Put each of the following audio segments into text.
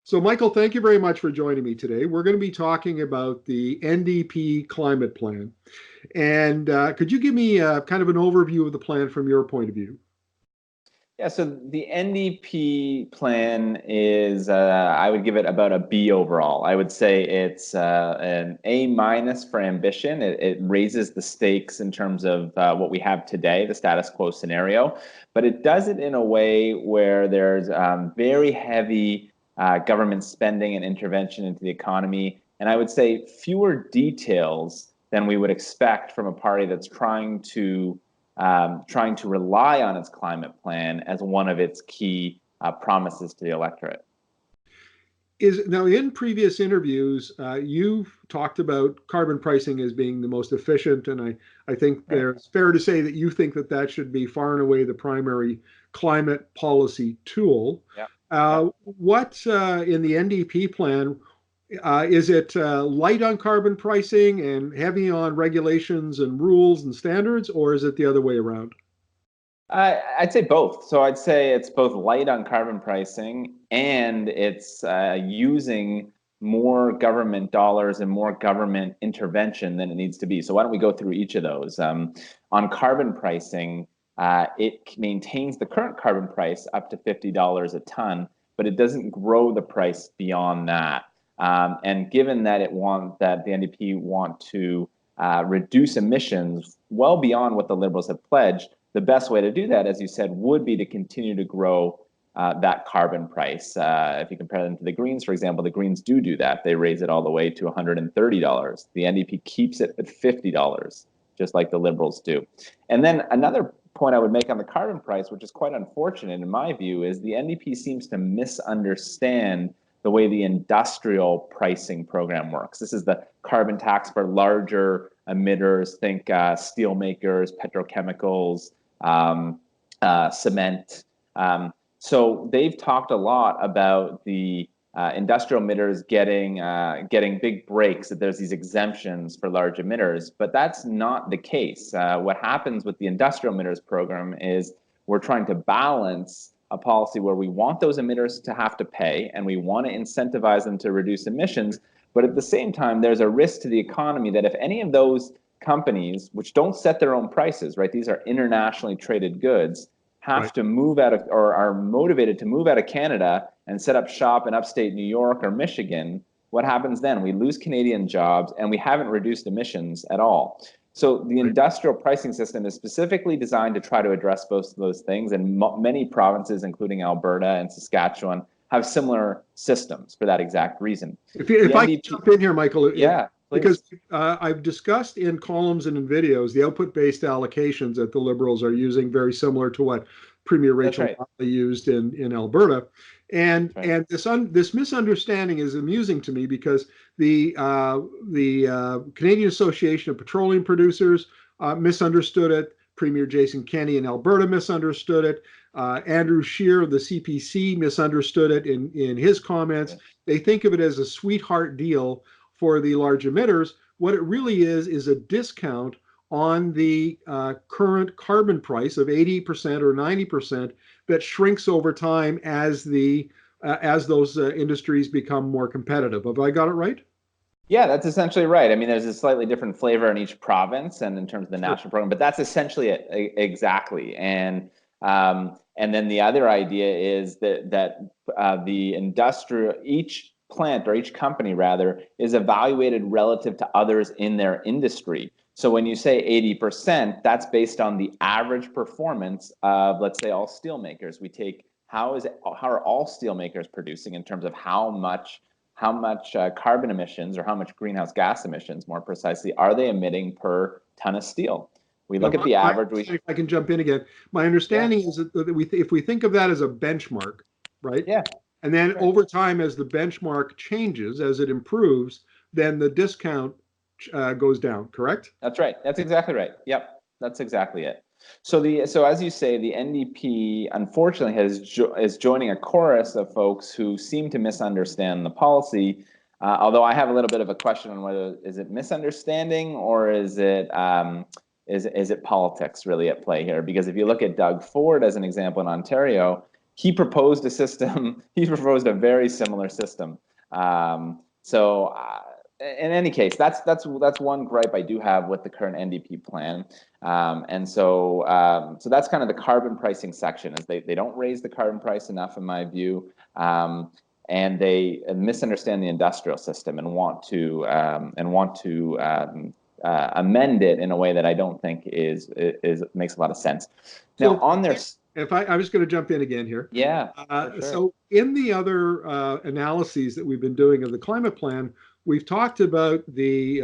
So, Michael, thank you very much for joining me today. We're going to be talking about the NDP climate plan. And could you give me kind of an overview of the plan from your point of view? Yeah, so the NDP plan is, I would give it about a B overall. I would say it's an A minus for ambition. It raises the stakes in terms of what we have today, the status quo scenario, but it does it in a way where there's very heavy government spending and intervention into the economy. And I would say fewer details than we would expect from a party that's trying to rely on its climate plan as one of its key promises to the electorate. Now, in previous interviews, you've talked about carbon pricing as being the most efficient, and I think Right. it's fair to say that you think that that should be far and away the primary climate policy tool. Yeah. What in the NDP plan is it light on carbon pricing and heavy on regulations and rules and standards, or is it the other way around? I'd say both. So I'd say it's both light on carbon pricing and it's using more government dollars and more government intervention than it needs to be. So why don't we go through each of those? On carbon pricing, it maintains the current carbon price up to $50 a ton, but it doesn't grow the price beyond that. And given that the NDP want to reduce emissions well beyond what the Liberals have pledged, the best way to do that, as you said, would be to continue to grow that carbon price. If you compare them to the Greens, for example, the Greens do that. They raise it all the way to $130. The NDP keeps it at $50, just like the Liberals do. And then another point I would make on the carbon price, which is quite unfortunate in my view, is the NDP seems to misunderstand the way the industrial pricing program works. This is the carbon tax for larger emitters, think steel makers, petrochemicals, cement. So they've talked a lot about the industrial emitters getting big breaks, that there's these exemptions for large emitters, but that's not the case. What happens with the industrial emitters program is we're trying to balance a policy where we want those emitters to have to pay and we want to incentivize them to reduce emissions, but at the same time, there's a risk to the economy that if any of those companies, which don't set their own prices, right? These are internationally traded goods, have Right. to move out of or are motivated to move out of Canada and set up shop in upstate New York or Michigan. What happens then? We lose Canadian jobs and we haven't reduced emissions at all. So the Right. industrial pricing system is specifically designed to try to address both of those things. And many provinces, including Alberta and Saskatchewan, have similar systems for that exact reason. The If I can NDP, jump in here, Michael, yeah, because please. I've discussed in columns and in videos the output-based allocations that the Liberals are using, very similar to what Premier That's Rachel right. Notley used in Alberta. And That's right. this misunderstanding is amusing to me because the Canadian Association of Petroleum Producers misunderstood it. Premier Jason Kenney in Alberta misunderstood it. Andrew Scheer of the CPC misunderstood it in his comments. Yeah. They think of it as a sweetheart deal for the large emitters. What it really is a discount on the current carbon price of 80% or 90% that shrinks over time as those industries become more competitive. Have I got it right? Yeah, that's essentially right. I mean, there's a slightly different flavor in each province and in terms of the Sure. national program, but that's essentially it exactly. And then the other idea is that the industrial each plant or each company rather is evaluated relative to others in their industry. So when you say 80%, that's based on the average performance of, let's say, all steelmakers. We take how are all steelmakers producing in terms of how much carbon emissions or how much greenhouse gas emissions, more precisely, are they emitting per ton of steel? We Now, look at the average. if I can jump in again. My Yeah, understanding is that if we think of that as a benchmark, right? yeah, And then right. over time, as the benchmark changes, as it improves, then the discount goes down, correct? That's right. That's exactly right. Yep, that's exactly it. So as you say, the NDP unfortunately is joining a chorus of folks who seem to misunderstand the policy. Although I have a little bit of a question on whether is it misunderstanding or is it politics really at play here? Because if you look at Doug Ford as an example in Ontario, he proposed a system. He proposed a very similar system. In any case, that's one gripe I do have with the current NDP plan. So that's kind of the carbon pricing section. Is they don't raise the carbon price enough, in my view. And they misunderstand the industrial system and want to amend it in a way that I don't think is makes a lot of sense. Now, So on their if I'm just going to jump in again here. yeah, for sure. So in the other analyses that we've been doing of the climate plan, we've talked about the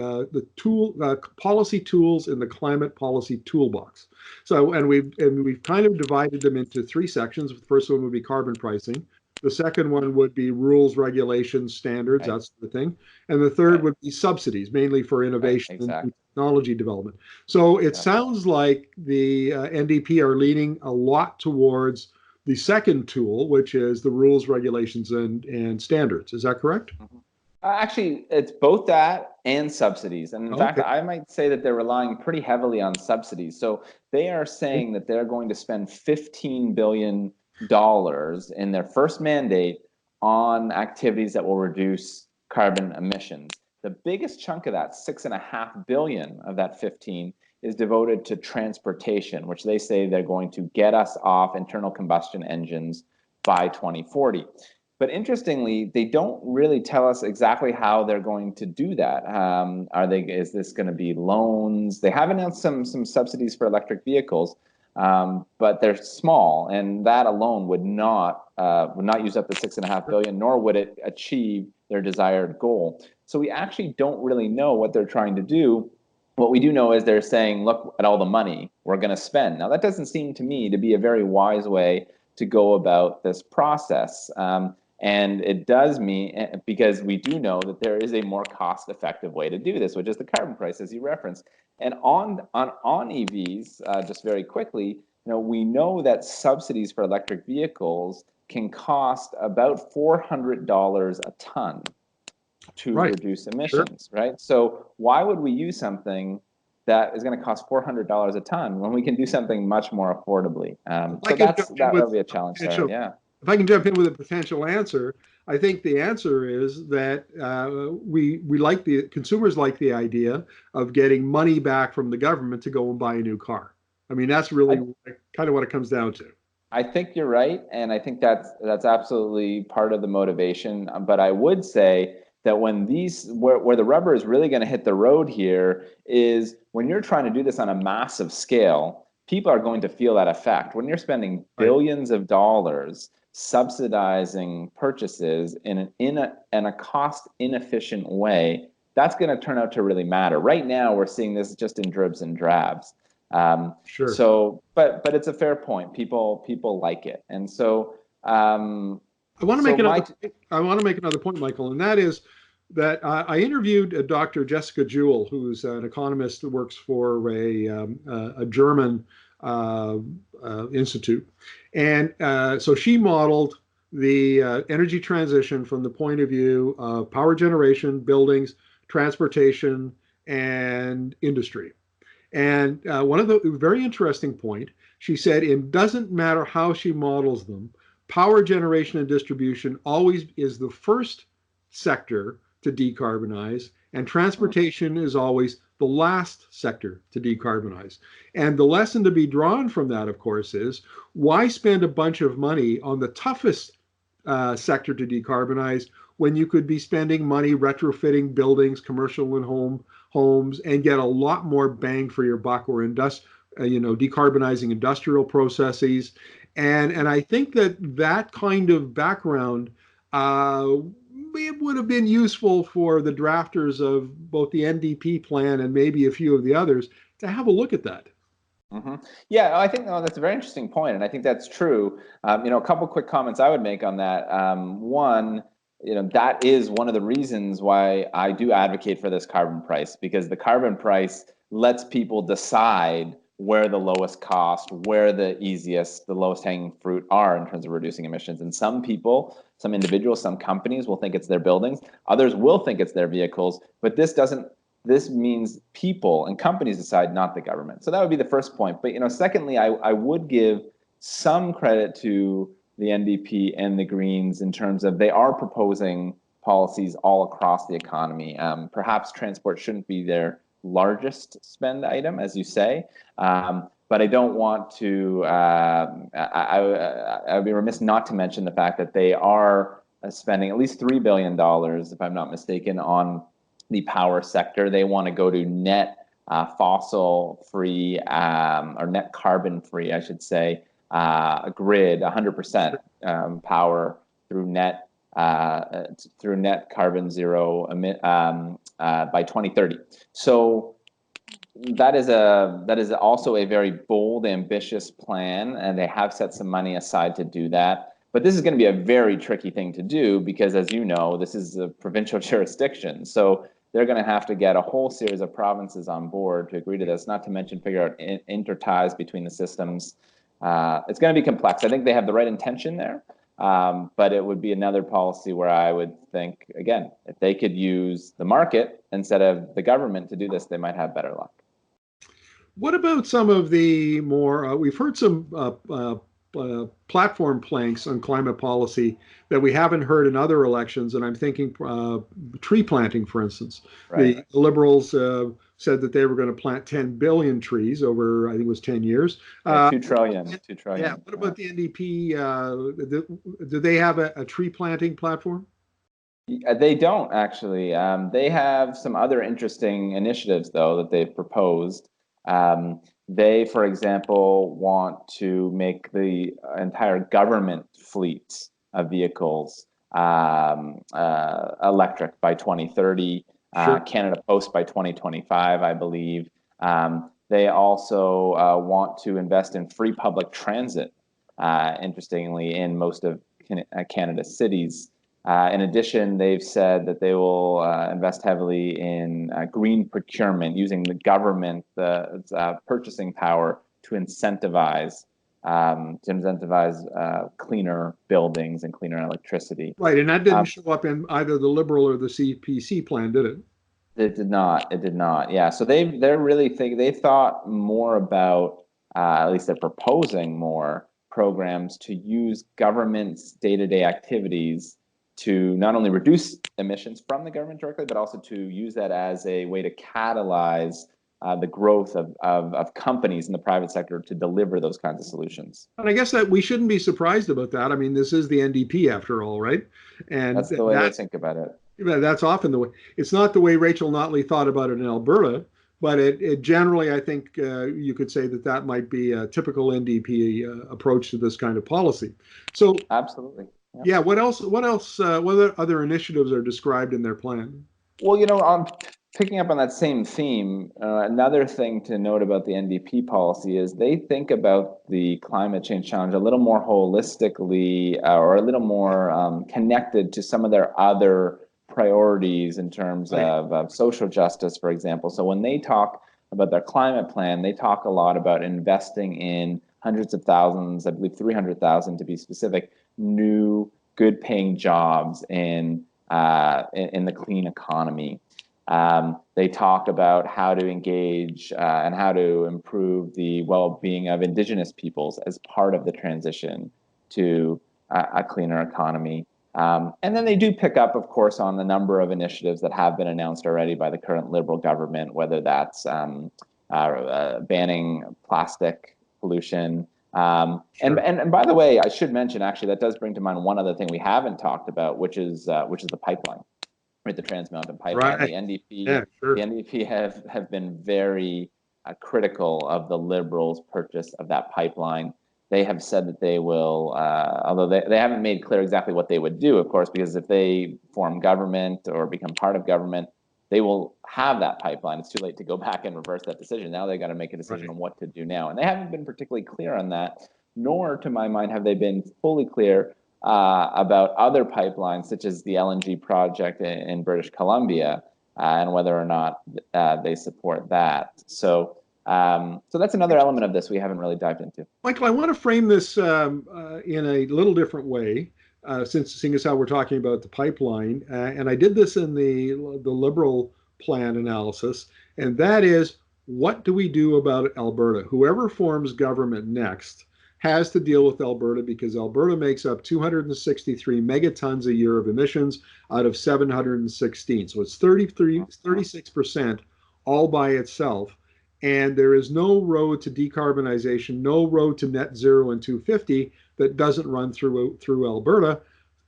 policy tools in the climate policy toolbox. So we've kind of divided them into three sections. The first one would be carbon pricing. The second one would be rules, regulations, standards, Right. that sort of thing. And the third Right. would be subsidies, mainly for Right, innovation exactly. and technology development. So it Exactly. sounds like the NDP are leaning a lot towards the second tool, which is the rules, regulations, and standards. Is that correct? Actually, it's both that and subsidies. And in fact, Okay. I might say that they're relying pretty heavily on subsidies. So they are saying that they're going to spend $15 billion in their first mandate on activities that will reduce carbon emissions. The biggest chunk of that, $6.5 billion of that 15, is devoted to transportation, which they say they're going to get us off internal combustion engines by 2040. But interestingly, they don't really tell us exactly how they're going to do that. Is this going to be loans? They have announced some subsidies for electric vehicles, but they're small, and that alone would not use up the $6.5 billion, nor would it achieve their desired goal. So we actually don't really know what they're trying to do. What we do know is they're saying, look at all the money we're going to spend. Now, that doesn't seem to me to be a very wise way to go about this process. And it does mean, because we do know that there is a more cost-effective way to do this, which is the carbon price, as you referenced. And on EVs, just very quickly, we know that subsidies for electric vehicles can cost about $400 a ton to Right. reduce Sure. emissions, right? So why would we use something that is going to cost $400 a ton when we can do something much more affordably? If I So can jump in that'll with be a a challenge there. potential, Yeah. if I can jump in with a potential answer, I think the answer is that we like the consumers like the idea of getting money back from the government to go and buy a new car. I mean, that's really I, kind of what it comes down to. I think you're right, and I think that's absolutely part of the motivation. But I would say that when where the rubber is really going to hit the road here is when you're trying to do this on a massive scale. People are going to feel that effect when you're spending Right. billions of dollars subsidizing purchases in a cost inefficient way. That's going to turn out to really matter. Right now, we're seeing this just in dribs and drabs. Sure. But it's a fair point. People like it, and so I want to so make another. my I want to make another point, Michael, and that is that I interviewed Dr. Jessica Jewell, who's an economist that works for a German institute, and so she modeled the energy transition from the point of view of power generation, buildings, transportation, and industry. And one of the very interesting point, she said, it doesn't matter how she models them, power generation and distribution always is the first sector to decarbonize, and transportation is always the last sector to decarbonize. And the lesson to be drawn from that, of course, is why spend a bunch of money on the toughest sector to decarbonize when you could be spending money retrofitting buildings, commercial and homes, and get a lot more bang for your buck, or decarbonizing industrial processes. And I think that kind of background it would have been useful for the drafters of both the NDP plan and maybe a few of the others to have a look at that. Mm-hmm. Yeah, I think that's a very interesting point, and I think that's true. A couple quick comments I would make on that. One, that is one of the reasons why I do advocate for this carbon price, because the carbon price lets people decide where the lowest cost, where the lowest hanging fruit are in terms of reducing emissions. And some people, some individuals, some companies will think it's their buildings. Others will think it's their vehicles, but this means people and companies decide, not the government. So that would be the first point. But secondly, I would give some credit to the NDP and the Greens in terms of they are proposing policies all across the economy. Perhaps transport shouldn't be their largest spend item, as you say, but I don't want to. I would be remiss not to mention the fact that they are spending at least $3 billion, if I'm not mistaken, on the power sector. They want to go to net fossil-free or net carbon-free, I should say, grid, 100% power through net carbon zero by 2030. So that is also a very bold, ambitious plan, and they have set some money aside to do that. But this is going to be a very tricky thing to do because, as you know, this is a provincial jurisdiction. So they're going to have to get a whole series of provinces on board to agree to this, not to mention figure out interties between the systems. It's going to be complex. I think they have the right intention there, but it would be another policy where I would think, again, if they could use the market instead of the government to do this, they might have better luck. What about some of the more, we've heard some platform planks on climate policy that we haven't heard in other elections, and I'm thinking tree planting, for instance. Right. The Liberals said that they were going to plant 10 billion trees over, I think it was 10 years. 2 trillion. 2 trillion. Yeah. What about the NDP? Do they have a tree planting platform? They don't actually. They have some other interesting initiatives, though, that they've proposed. They, for example, want to make the entire government fleet of vehicles electric by 2030, Sure. Canada Post by 2025, I believe. They also want to invest in free public transit, interestingly, in most of Canada's cities. In addition, they've said that they will invest heavily in green procurement, using the government, the purchasing power to incentivize cleaner buildings and cleaner electricity. Right, and that didn't show up in either the Liberal or the CPC plan, did it? It did not. It did not. Yeah. So they're really they thought more about, at least they're proposing more programs to use government's day-to-day activities to not only reduce emissions from the government directly, but also to use that as a way to catalyze the growth of companies in the private sector to deliver those kinds of solutions. And I guess that we shouldn't be surprised about that. I mean, this is the NDP after all, right? And that's the way they think about it. That's often the way. It's not the way Rachel Notley thought about it in Alberta, but it generally, I think you could say that might be a typical NDP approach to this kind of policy. So absolutely. Yep. Yeah. What else? What other initiatives are described in their plan? Well, I'm picking up on that same theme. Another thing to note about the NDP policy is they think about the climate change challenge a little more holistically, or a little more connected to some of their other priorities in terms of social justice, for example. So when they talk about their climate plan, they talk a lot about investing in hundreds of thousands, I believe 300,000 to be specific, new good-paying jobs in the clean economy. They talk about how to engage and how to improve the well-being of Indigenous peoples as part of the transition to a cleaner economy. And then they do pick up, of course, on the number of initiatives that have been announced already by the current Liberal government, whether that's banning plastic pollution. Sure. And by the way, I should mention, actually, that does bring to mind one other thing we haven't talked about, which is the pipeline, right? The Trans Mountain Pipeline. Right. The NDP have been very critical of the Liberals' purchase of that pipeline. They have said that they will, although they haven't made clear exactly what they would do, of course, because if they form government or become part of government, they will have that pipeline. It's too late to go back and reverse that decision. Now they got to make a decision on what to do now. And they haven't been particularly clear on that, nor, to my mind, have they been fully clear about other pipelines, such as the LNG project in British Columbia, and whether or not they support that. So that's another element of this we haven't really dived into. Michael, I want to frame this in a little different way. Seeing as how we're talking about the pipeline, and I did this in the Liberal plan analysis, and that is, what do we do about Alberta? Whoever forms government next has to deal with Alberta because Alberta makes up 263 megatons a year of emissions out of 716. So it's 36% all by itself. And there is no road to decarbonization, no road to net zero in 250 that doesn't run through Alberta.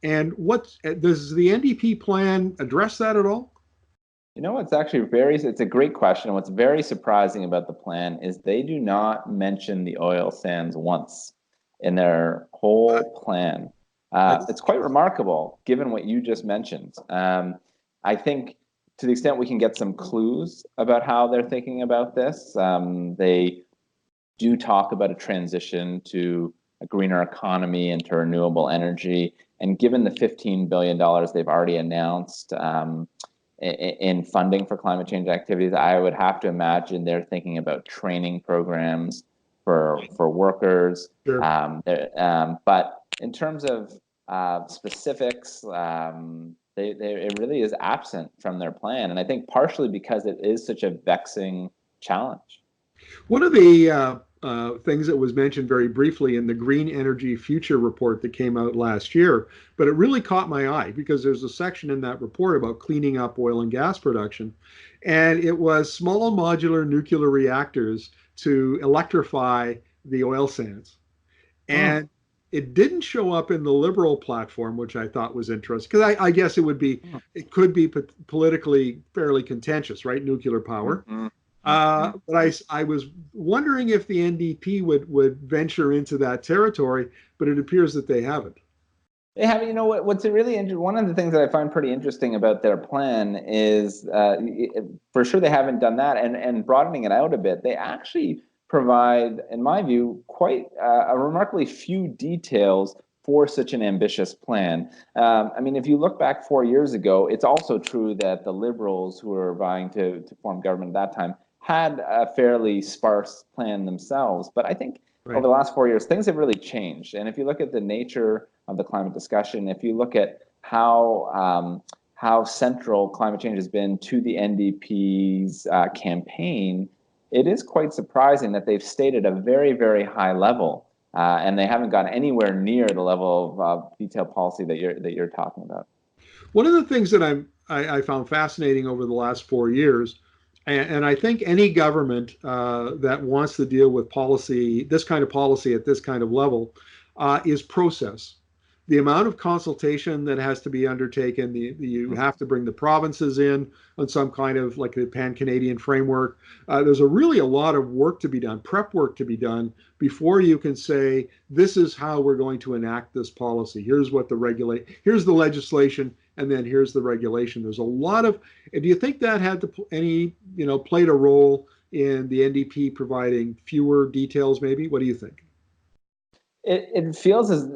And what does the NDP plan address that at all? You know what's actually it's a great question. What's very surprising about the plan is they do not mention the oil sands once in their whole plan. It's quite remarkable given what you just mentioned. I think to the extent we can get some clues about how they're thinking about this, they do talk about a transition to a greener economy and to renewable energy. And given the $15 billion they've already announced, in funding for climate change activities, I would have to imagine they're thinking about training programs for workers. Sure. But in terms of specifics, it really is absent from their plan, and I think partially because it is such a vexing challenge. One of the things that was mentioned very briefly in the Green Energy Future report that came out last year, but it really caught my eye because there's a section in that report about cleaning up oil and gas production. And it was small modular nuclear reactors to electrify the oil sands. And it didn't show up in the Liberal platform, which I thought was interesting because I guess it could be politically fairly contentious, right? Nuclear power. But I was wondering if the NDP would venture into that territory, but it appears that they haven't. They have, you know, what's really interesting. One of the things that I find pretty interesting about their plan is, for sure, they haven't done that, and broadening it out a bit, they actually provide, in my view, quite a remarkably few details for such an ambitious plan. I mean, if you look back 4 years ago, it's also true that the Liberals who were vying to form government at that time had a fairly sparse plan themselves. But I think over the last 4 years, things have really changed. And if you look at the nature of the climate discussion, if you look at how central climate change has been to the NDP's campaign, it is quite surprising that they've stayed at a very, very high level, and they haven't gone anywhere near the level of detailed policy that you're talking about. One of the things that I found fascinating over the last 4 years, and I think any government that wants to deal with policy, this kind of policy at this kind of level, is process. The amount of consultation that has to be undertaken, you have to bring the provinces in on some kind of like the pan-Canadian framework. There's really a lot of work to be done, prep work to be done before you can say, this is how we're going to enact this policy. Here's what here's the legislation, and then here's the regulation. There's a lot of, do you think that had played a role in the NDP providing fewer details maybe? What do you think? It feels as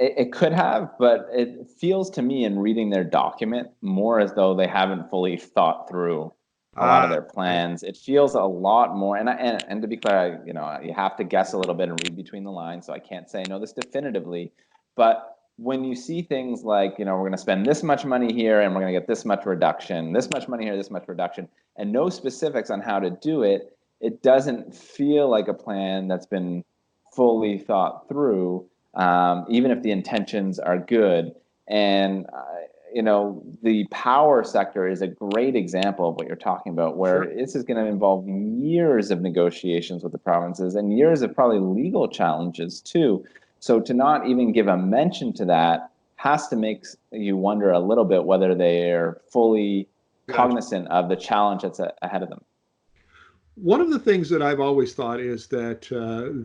it could have, but it feels to me in reading their document more as though they haven't fully thought through a lot of their plans. It feels a lot more, and to be clear, you have to guess a little bit and read between the lines, so I can't say I know this definitively. But when you see things like, we're going to spend this much money here and we're going to get this much reduction, this much money here, this much reduction, and no specifics on how to do it, it doesn't feel like a plan that's been fully thought through, even if the intentions are good. And the power sector is a great example of what you're talking about, where Sure. this is going to involve years of negotiations with the provinces and years of probably legal challenges too. So to not even give a mention to that has to make you wonder a little bit whether they are fully cognizant of the challenge that's ahead of them. One of the things that I've always thought is that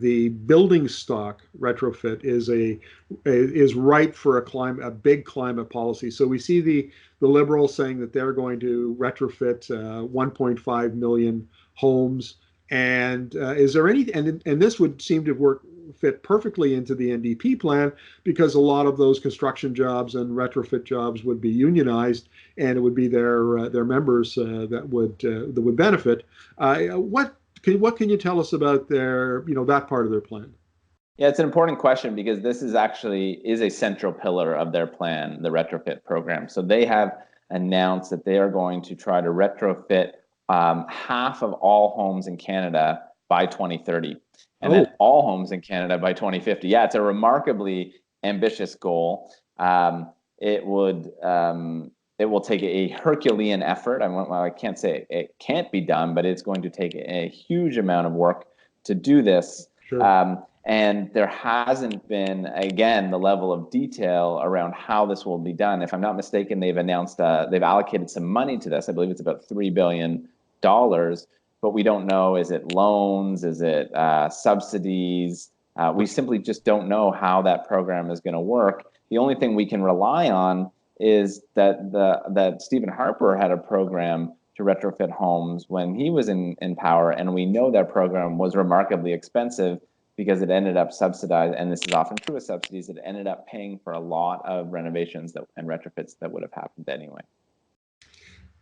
the building stock retrofit is ripe for a big climate policy. So we see the Liberals saying that they're going to retrofit 1.5 million homes, and is there any and this would seem to fit perfectly into the NDP plan because a lot of those construction jobs and retrofit jobs would be unionized, and it would be their members that would benefit. What can you tell us about that part of their plan? Yeah, it's an important question because this is a central pillar of their plan, the retrofit program. So they have announced that they are going to try to retrofit half of all homes in Canada by 2030. and Oh, then all homes in Canada by 2050. Yeah, it's a remarkably ambitious goal. It would it will take a Herculean effort. I can't say it can't be done, but it's going to take a huge amount of work to do this. sure. And there hasn't been, again, the level of detail around how this will be done. If I'm not mistaken, they've announced they've allocated some money to this. I believe it's about $3 billion, but we don't know, is it loans? Is it subsidies? We simply just don't know how that program is going to work. The only thing we can rely on is that Stephen Harper had a program to retrofit homes when he was in power, and we know that program was remarkably expensive because it ended up subsidized, and this is often true with subsidies, it ended up paying for a lot of renovations and retrofits that would have happened anyway.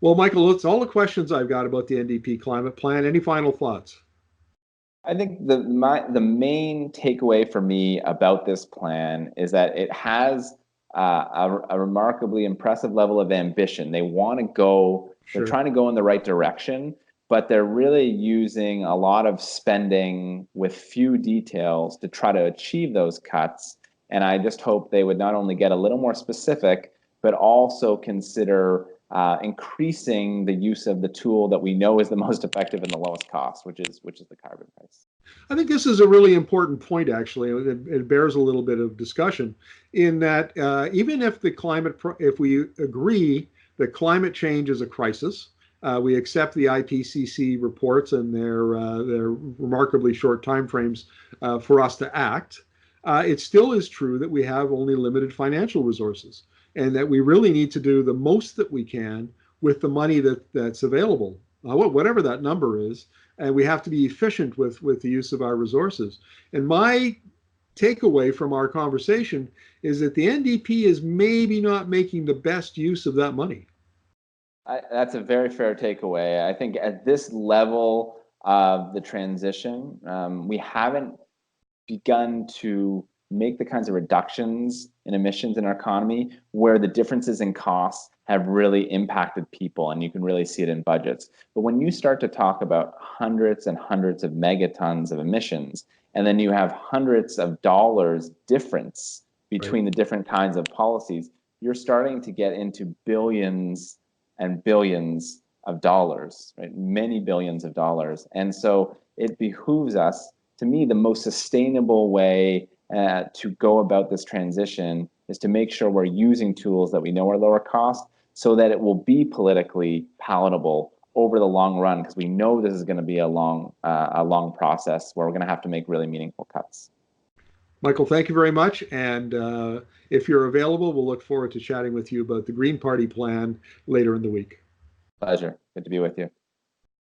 Well, Michael, that's all the questions I've got about the NDP climate plan. Any final thoughts? I think the main takeaway for me about this plan is that it has a remarkably impressive level of ambition. They want to go, they're Sure. trying to go in the right direction, but they're really using a lot of spending with few details to try to achieve those cuts. And I just hope they would not only get a little more specific, but also consider increasing the use of the tool that we know is the most effective and the lowest cost, which is the carbon price. I think this is a really important point, actually. It bears a little bit of discussion in that even if if we agree that climate change is a crisis, we accept the IPCC reports and their remarkably short timeframes for us to act. It still is true that we have only limited financial resources, and that we really need to do the most that we can with the money that's available, whatever that number is, and we have to be efficient with the use of our resources. And my takeaway from our conversation is that the NDP is maybe not making the best use of that money. That's a very fair takeaway. I think at this level of the transition, we haven't begun to make the kinds of reductions in emissions in our economy where the differences in costs have really impacted people, and you can really see it in budgets. But when you start to talk about hundreds and hundreds of megatons of emissions, and then you have hundreds of dollars difference Right. between the different kinds of policies, you're starting to get into billions and billions of dollars, right? Many billions of dollars. And so it behooves us, to me, the most sustainable way to go about this transition is to make sure we're using tools that we know are lower cost so that it will be politically palatable over the long run, because we know this is going to be a long process where we're going to have to make really meaningful cuts. Michael, thank you very much. And if you're available, we'll look forward to chatting with you about the Green Party plan later in the week. Pleasure. Good to be with you.